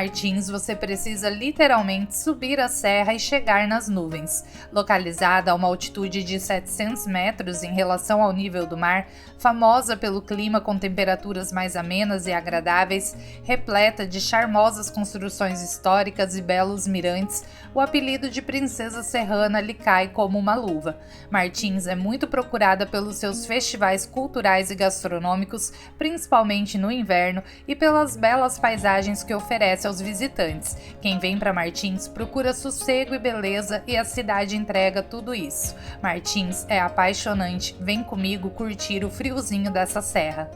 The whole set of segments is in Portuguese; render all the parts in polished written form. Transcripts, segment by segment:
Martins, você precisa literalmente subir a serra e chegar nas nuvens. Localizada a uma altitude de 700 metros em relação ao nível do mar, famosa pelo clima com temperaturas mais amenas e agradáveis, repleta de charmosas construções históricas e belos mirantes, o apelido de Princesa Serrana lhe cai como uma luva. Martins é muito procurada pelos seus festivais culturais e gastronômicos, principalmente no inverno, e pelas belas paisagens que oferece aos visitantes. Quem vem para Martins procura sossego e beleza, e a cidade entrega tudo isso. Martins é apaixonante, vem comigo curtir o friozinho dessa serra.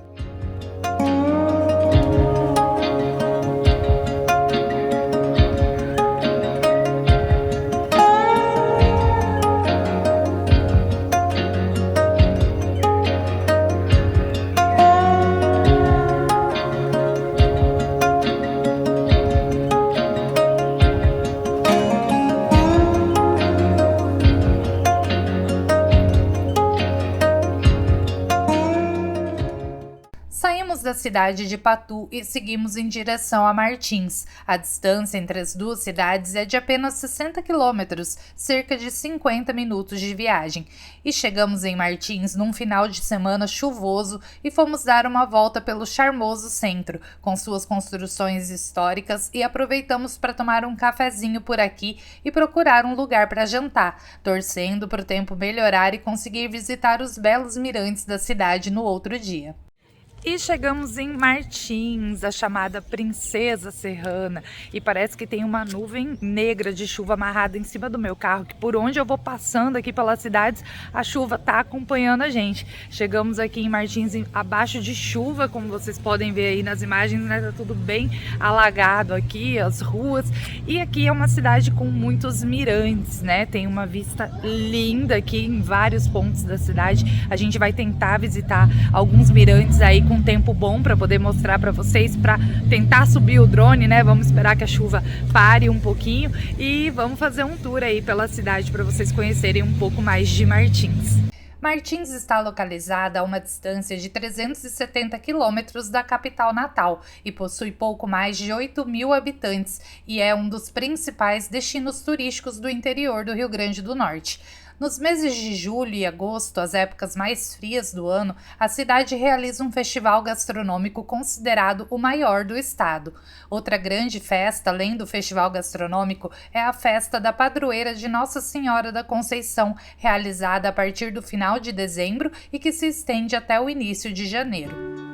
Saímos da cidade de Patu e seguimos em direção a Martins. A distância entre as duas cidades é de apenas 60 quilômetros, cerca de 50 minutos de viagem. E chegamos em Martins num final de semana chuvoso e fomos dar uma volta pelo charmoso centro, com suas construções históricas, e aproveitamos para tomar um cafezinho por aqui e procurar um lugar para jantar, torcendo para o tempo melhorar e conseguir visitar os belos mirantes da cidade no outro dia. E chegamos em Martins, a chamada Princesa Serrana, e parece que tem uma nuvem negra de chuva amarrada em cima do meu carro, que por onde eu vou passando aqui pelas cidades, a chuva tá acompanhando a gente. Chegamos aqui em Martins abaixo de chuva, como vocês podem ver aí nas imagens, né? Tá tudo bem alagado aqui, as ruas, e aqui é uma cidade com muitos mirantes, né? Tem uma vista linda aqui em vários pontos da cidade. A gente vai tentar visitar alguns mirantes aí com tempo bom para poder mostrar para vocês, para tentar subir o drone, né? Vamos esperar que a chuva pare um pouquinho e vamos fazer um tour aí pela cidade para vocês conhecerem um pouco mais de Martins. Martins está localizada a uma distância de 370 quilômetros da capital natal e possui pouco mais de 8.000 habitantes e é um dos principais destinos turísticos do interior do Rio Grande do Norte. Nos meses de julho e agosto, as épocas mais frias do ano, a cidade realiza um festival gastronômico considerado o maior do estado. Outra grande festa, além do festival gastronômico, é a festa da padroeira de Nossa Senhora da Conceição, realizada a partir do final de dezembro e que se estende até o início de janeiro.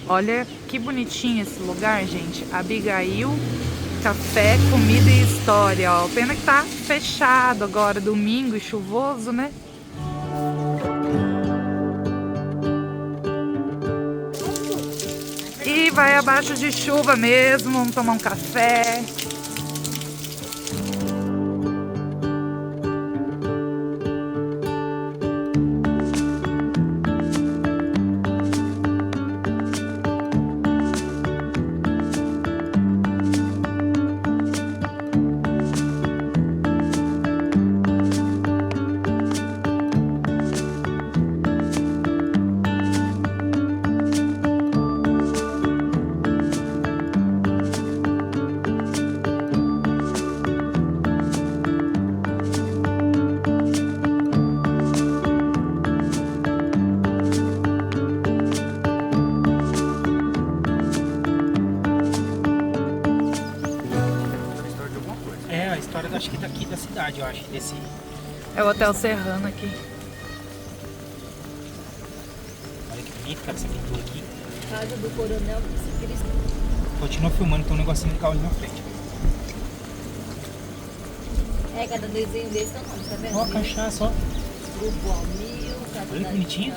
Olha que bonitinho esse lugar, gente. Abigail, café, comida e história, ó. Pena que tá fechado agora, domingo e chuvoso, né? E vai abaixo de chuva mesmo, vamos tomar um café. Acho que daqui da cidade, eu acho, desse... É o Hotel Serrano aqui. Olha que bonito, cara, essa pintura aqui. Casa do Coronel Cristo. Continua filmando, tem um negocinho legal ali na frente. É, cada desenho desse é o nome, tá vendo? Ó, cachaça, ó. Grupo Almil, Casa Olha que da bonitinho.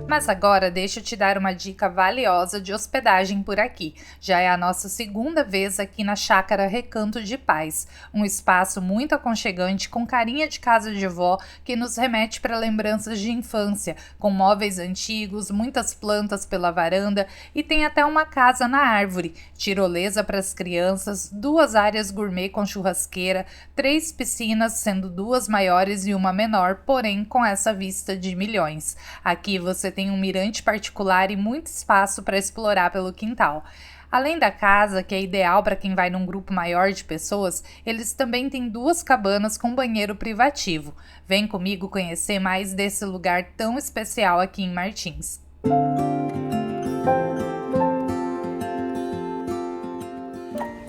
Mas agora deixa eu te dar uma dica valiosa de hospedagem por aqui. Já é a nossa segunda vez aqui na Chácara Recanto de Paz, um espaço muito aconchegante com carinha de casa de vó que nos remete para lembranças de infância, com móveis antigos, muitas plantas pela varanda e tem até uma casa na árvore, tirolesa para as crianças, 2 áreas gourmet com churrasqueira, 3 piscinas, sendo 2 maiores e uma menor, porém com essa vista de milhões. Aqui você tem um mirante particular e muito espaço para explorar pelo quintal. Além da casa, que é ideal para quem vai num grupo maior de pessoas, eles também têm 2 cabanas com banheiro privativo. Vem comigo conhecer mais desse lugar tão especial aqui em Martins.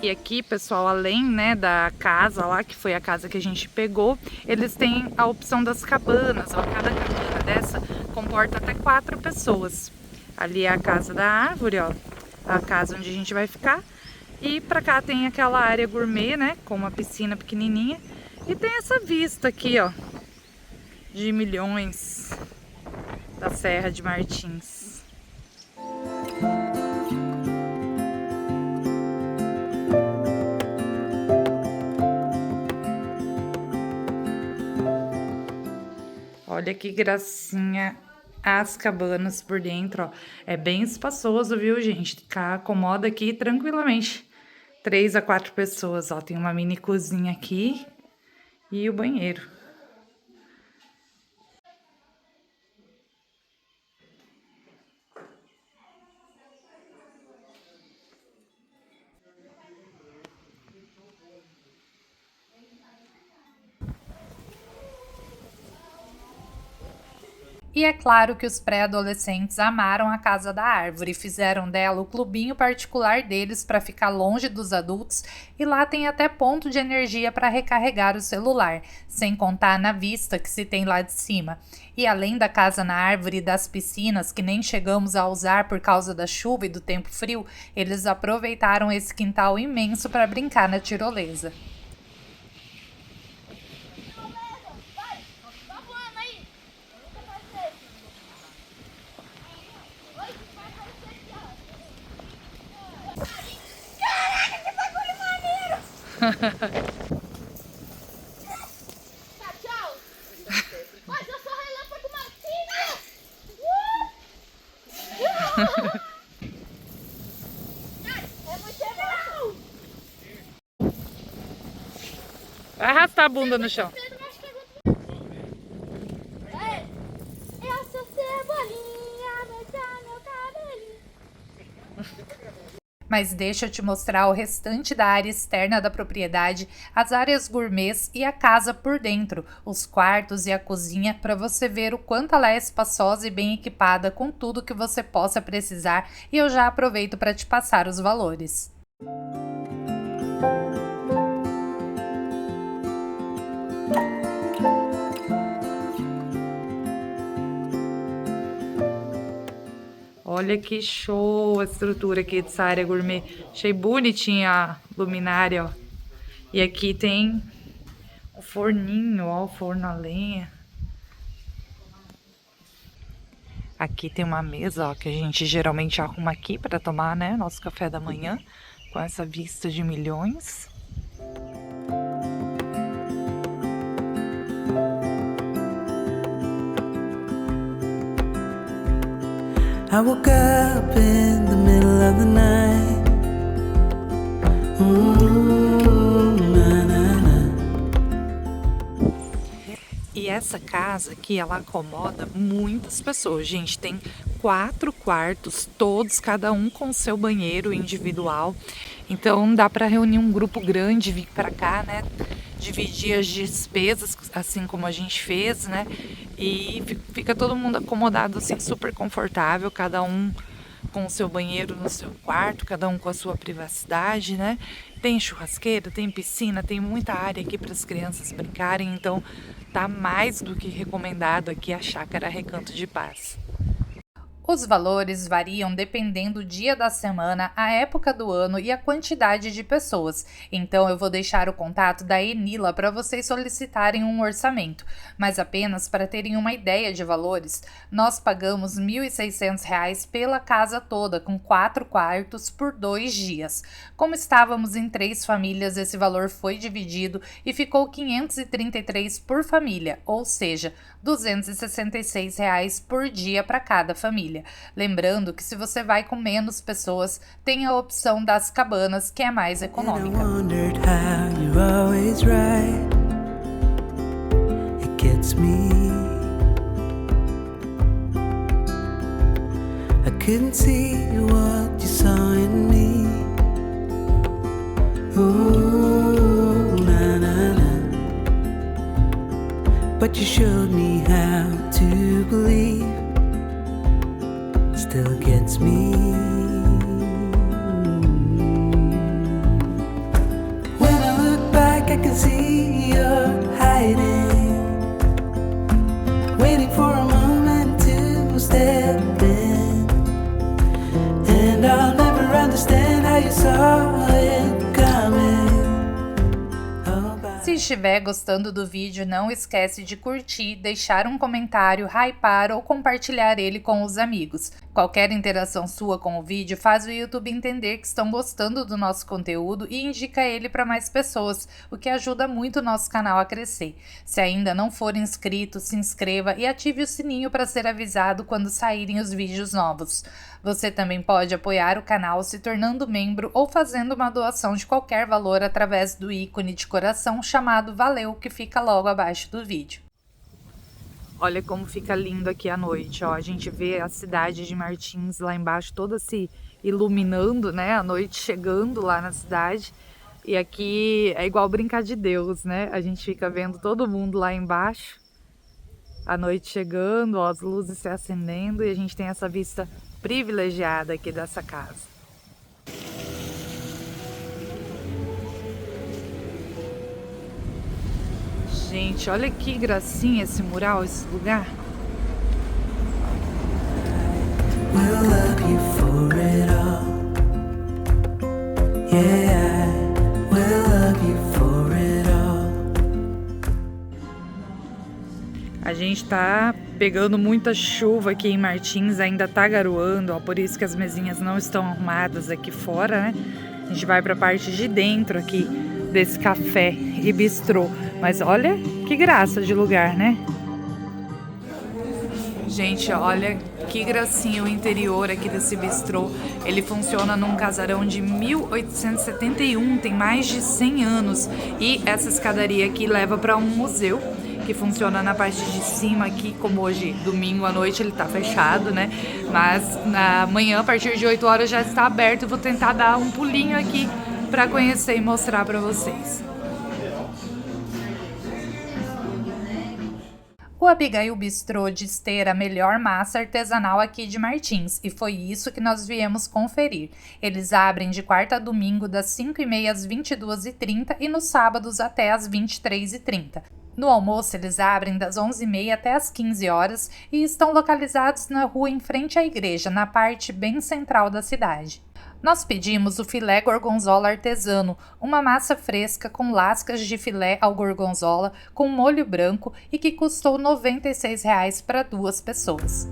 E aqui, pessoal, além, né, da casa lá, que foi a casa que a gente pegou, eles têm a opção das cabanas, ó. Cada cabana dessa comporta até 4 pessoas. Ali é a casa da árvore, ó, a casa onde a gente vai ficar. E pra cá tem aquela área gourmet, né, com uma piscina pequenininha. E tem essa vista aqui, ó, de milhões da Serra de Martins. Olha que gracinha as cabanas por dentro, ó. É bem espaçoso, viu, gente? Acomoda aqui tranquilamente 3 a 4 pessoas, ó. Tem uma mini cozinha aqui e o banheiro. E é claro que os pré-adolescentes amaram a Casa da Árvore, fizeram dela o clubinho particular deles para ficar longe dos adultos e lá tem até ponto de energia para recarregar o celular, sem contar na vista que se tem lá de cima. E além da Casa na Árvore e das piscinas, que nem chegamos a usar por causa da chuva e do tempo frio, eles aproveitaram esse quintal imenso para brincar na tirolesa. Tá, tchau. Mas eu sou Relâmpago Martins. É muito bom. Vai arrastar a bunda no chão. Eu sou Cebolinha, meu cabelinho. Mas deixa eu te mostrar o restante da área externa da propriedade, as áreas gourmets e a casa por dentro, os quartos e a cozinha, para você ver o quanto ela é espaçosa e bem equipada com tudo que você possa precisar, e eu já aproveito para te passar os valores. Olha que show a estrutura aqui dessa área gourmet. Achei bonitinha a luminária, ó. E aqui tem o forninho, ó, o forno a lenha. Aqui tem uma mesa, ó, que a gente geralmente arruma aqui para tomar, né, nosso café da manhã, com essa vista de milhões. I woke up in the middle of the night. Na, na, na. E essa casa aqui, ela acomoda muitas pessoas, gente. Tem 4 quartos, todos, cada um com seu banheiro individual. Então dá para reunir um grupo grande, vir para cá, né? Dividir as despesas, assim como a gente fez, né? E fica todo mundo acomodado, assim, super confortável, cada um com o seu banheiro no seu quarto, cada um com a sua privacidade, né? Tem churrasqueira, tem piscina, tem muita área aqui para as crianças brincarem, então tá mais do que recomendado aqui a Chácara Recanto de Paz. Os valores variam dependendo do dia da semana, a época do ano e a quantidade de pessoas. Então eu vou deixar o contato da Enila para vocês solicitarem um orçamento. Mas apenas para terem uma ideia de valores, nós pagamos R$ 1.600 pela casa toda, com 4 quartos por 2 dias. Como estávamos em 3 famílias, esse valor foi dividido e ficou R$ 533 por família, ou seja, R$ 266 por dia para cada família. Lembrando que se você vai com menos pessoas, tem a opção das cabanas, que é mais econômica. But you showed me how to believe. Still gets me. When I look back, I can see you're hiding, waiting for a moment to step in. And I'll never understand how you saw it coming. Se estiver gostando do vídeo, não esquece de curtir, deixar um comentário, hypar ou compartilhar ele com os amigos. Qualquer interação sua com o vídeo faz o YouTube entender que estão gostando do nosso conteúdo e indica ele para mais pessoas, o que ajuda muito o nosso canal a crescer. Se ainda não for inscrito, se inscreva e ative o sininho para ser avisado quando saírem os vídeos novos. Você também pode apoiar o canal se tornando membro ou fazendo uma doação de qualquer valor através do ícone de coração chamado Valeu, que fica logo abaixo do vídeo. Olha como fica lindo aqui à noite, ó. A gente vê a cidade de Martins lá embaixo toda se iluminando, né? A noite chegando lá na cidade. E aqui é igual brincar de Deus, né? A gente fica vendo todo mundo lá embaixo. A noite chegando, ó, as luzes se acendendo e a gente tem essa vista privilegiada aqui dessa casa. Gente, olha que gracinha esse mural, esse lugar. We'll love you for it all. Yeah, we'll love you for it all. A gente tá pegando muita chuva aqui em Martins, ainda tá garoando, ó, por isso que as mesinhas não estão arrumadas aqui fora, né? A gente vai pra parte de dentro aqui desse café e bistrô. Mas olha que graça de lugar, né? Gente, olha que gracinha o interior aqui desse bistrô. Ele funciona num casarão de 1871, tem mais de 100 anos. E essa escadaria aqui leva para um museu que funciona na parte de cima aqui, como hoje, domingo à noite, ele tá fechado, né? Mas na manhã, a partir de 8 horas, já está aberto. Eu vou tentar dar um pulinho aqui para conhecer e mostrar para vocês. O Abigail Bistrô diz ter a melhor massa artesanal aqui de Martins, e foi isso que nós viemos conferir. Eles abrem de quarta a domingo das 5h30 às 22h30 e nos sábados até às 23h30. No almoço, eles abrem das 11h30 até às 15 horas e estão localizados na rua em frente à igreja, na parte bem central da cidade. Nós pedimos o filé gorgonzola artesano, uma massa fresca com lascas de filé ao gorgonzola com molho branco e que custou R$ 96 para 2 pessoas.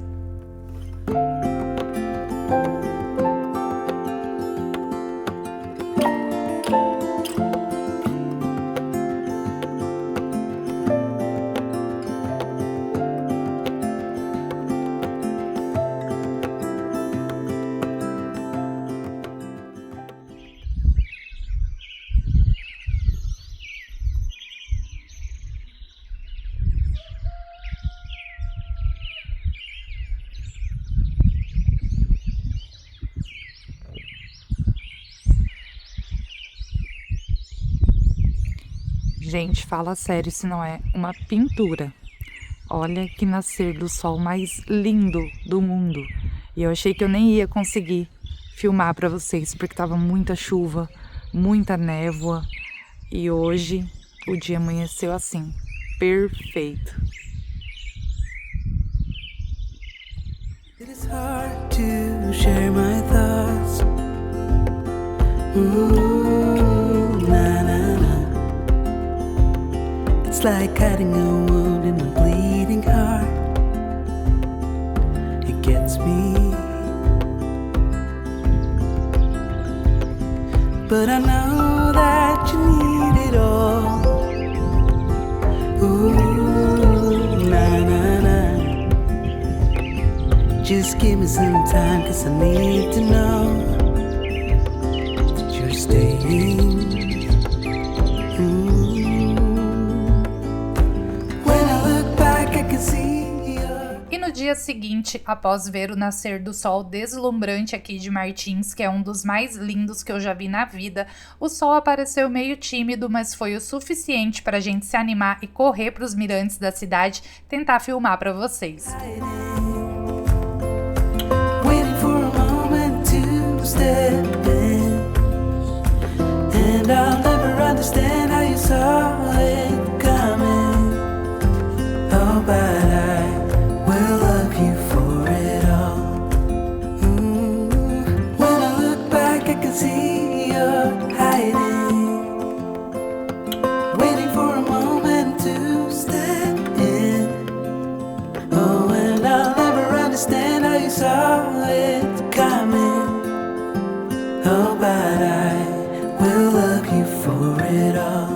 Gente, fala sério, se não é uma pintura. Olha que nascer do sol mais lindo do mundo. E eu achei que eu nem ia conseguir filmar para vocês, porque tava muita chuva, muita névoa. E hoje o dia amanheceu assim, perfeito. It is hard to share my thoughts. Ooh, na, na, na. It's like cutting a wound in a bleeding heart. It gets me. But I know that you need it all. Ooh, na, na, na. Just give me some time, 'cause I need to know that you're staying. When I look back, I can see your... E no dia seguinte, após ver o nascer do sol deslumbrante aqui de Martins, que é um dos mais lindos que eu já vi na vida, o sol apareceu meio tímido, mas foi o suficiente para a gente se animar e correr para os mirantes da cidade tentar filmar para vocês. Waiting for a moment to step in, and I'll never understand how you saw it coming. Oh, but I will love you for it all. When I look back, I can see you're hiding, waiting for a moment to step in. Oh, and I'll never understand how you saw it coming. Oh, but I will love you for it all.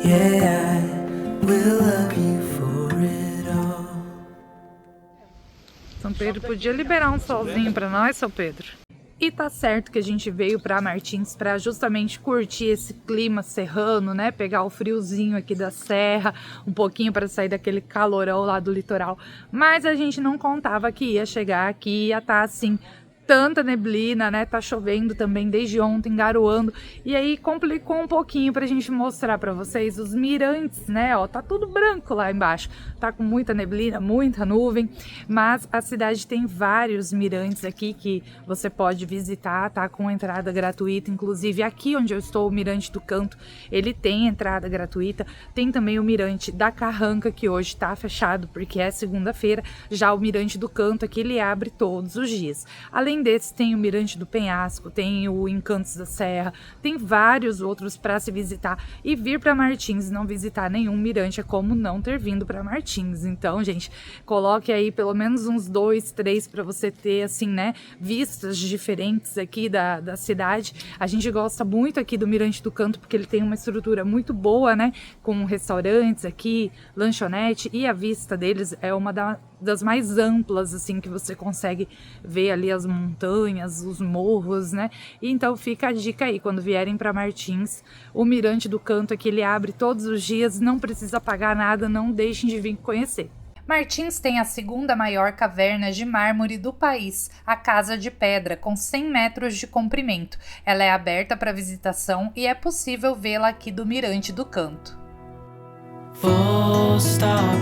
Yeah, I will love you for it all. São Pedro podia liberar um solzinho para nós, São Pedro? E tá certo que a gente veio para Martins para justamente curtir esse clima serrano, né? Pegar o friozinho aqui da serra, um pouquinho para sair daquele calorão lá do litoral. Mas a gente não contava que ia chegar aqui e ia estar assim, tanta neblina, né? Tá chovendo também desde ontem, garoando. E aí complicou um pouquinho pra gente mostrar pra vocês os mirantes, né? Ó, tá tudo branco lá embaixo. Tá com muita neblina, muita nuvem. Mas a cidade tem vários mirantes aqui que você pode visitar, tá? Com entrada gratuita. Inclusive aqui onde eu estou, o Mirante do Canto, ele tem entrada gratuita. Tem também o Mirante da Carranca, que hoje tá fechado porque é segunda-feira. Já o Mirante do Canto aqui, ele abre todos os dias. Além desses, tem o Mirante do Penhasco, tem o Encantos da Serra, tem vários outros para se visitar. E vir para Martins e não visitar nenhum mirante é como não ter vindo para Martins. Então, gente, coloque aí pelo menos uns 2, 3 para você ter, assim, né, vistas diferentes aqui da cidade. A gente gosta muito aqui do Mirante do Canto porque ele tem uma estrutura muito boa, né, com restaurantes aqui, lanchonete, e a vista deles é uma das mais amplas, assim, que você consegue ver ali as montanhas, os morros, né? E então fica a dica aí, quando vierem para Martins, o Mirante do Canto aqui, ele abre todos os dias, não precisa pagar nada, não deixem de vir conhecer. Martins tem a segunda maior caverna de mármore do país, a Casa de Pedra, com 100 metros de comprimento. Ela é aberta para visitação e é possível vê-la aqui do Mirante do Canto. Full stop.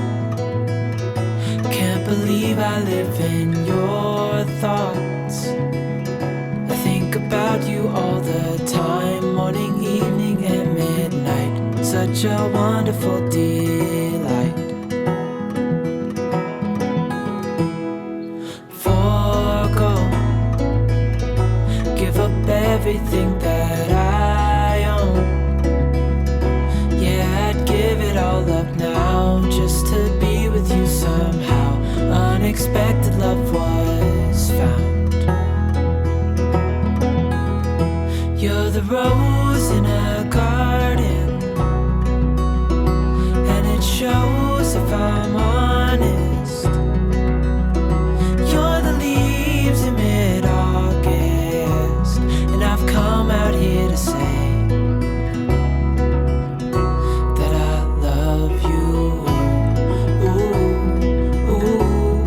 Can't believe I live in your thoughts. I think about you all the time, morning, evening, and midnight. Such a wonderful delight. Forgo, give up everything that I own. Yeah, I'd give it all up now just to be with you somehow. Unexpected love was found. You're the rose in a garden, and it shows if I'm honest. You're the leaves in mid-August, and I've come out here to say that I love you. Ooh, ooh.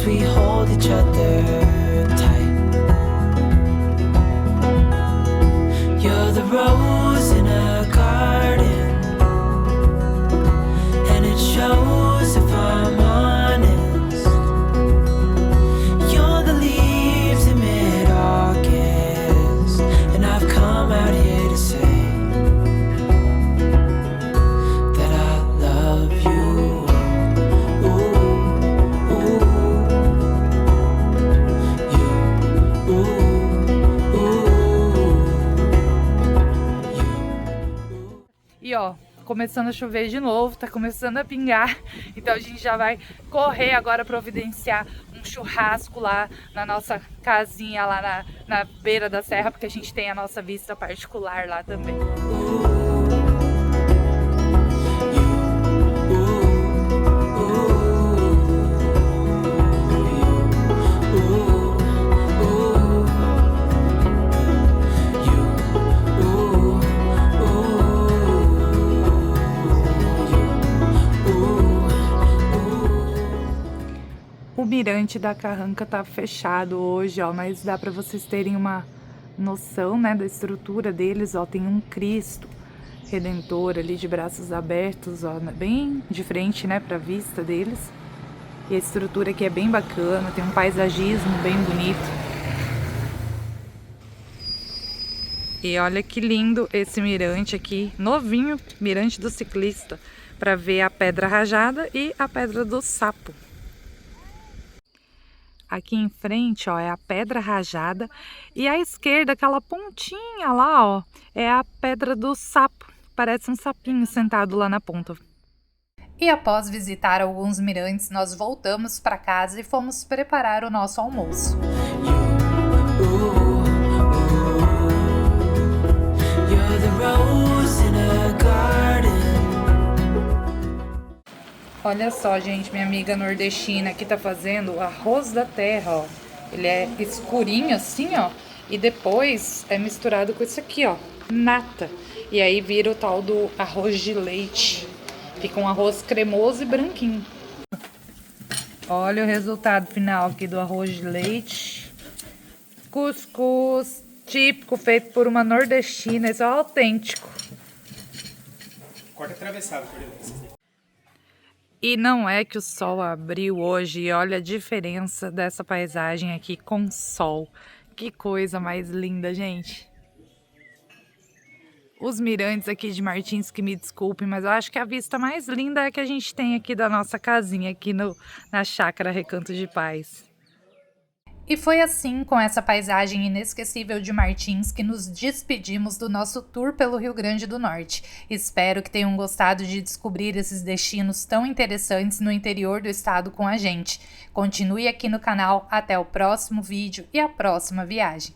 we hold each other tight. You're the rose in a garden, and it shows if I'm honest. You're the leaves in mid-August, and I've come out here to say that I love you. Ooh, ooh, you, ooh, you. E ó, começando a chover de novo, tá começando a pingar, então a gente já vai correr agora providenciar um churrasco lá na nossa casinha, lá na beira da serra, porque a gente tem a nossa vista particular lá também. O mirante da Carranca tá fechado hoje, ó, mas dá para vocês terem uma noção, né, da estrutura deles, ó, tem um Cristo Redentor ali de braços abertos, ó, bem de frente, né, para a vista deles. E a estrutura aqui é bem bacana, tem um paisagismo bem bonito. E olha que lindo esse mirante aqui, novinho, mirante do ciclista, para ver a Pedra Rajada e a Pedra do Sapo. Aqui em frente, ó, é a Pedra Rajada e à esquerda, aquela pontinha lá, ó, é a Pedra do Sapo. Parece um sapinho sentado lá na ponta. E após visitar alguns mirantes, nós voltamos para casa e fomos preparar o nosso almoço. Olha só, gente, minha amiga nordestina aqui tá fazendo o arroz da terra, ó. Ele é escurinho assim, ó, e depois é misturado com isso aqui, ó, nata. E aí vira o tal do arroz de leite. Fica um arroz cremoso e branquinho. Olha o resultado final aqui do arroz de leite. Cuscuz típico, feito por uma nordestina, isso é autêntico. Corta atravessado, por exemplo. E não é que o sol abriu hoje, e olha a diferença dessa paisagem aqui com sol. Que coisa mais linda, gente. Os mirantes aqui de Martins, que me desculpem, mas eu acho que a vista mais linda é a que a gente tem aqui da nossa casinha, aqui na chácara Recanto de Paz. E foi assim, com essa paisagem inesquecível de Martins, que nos despedimos do nosso tour pelo Rio Grande do Norte. Espero que tenham gostado de descobrir esses destinos tão interessantes no interior do estado com a gente. Continue aqui no canal, até o próximo vídeo e a próxima viagem.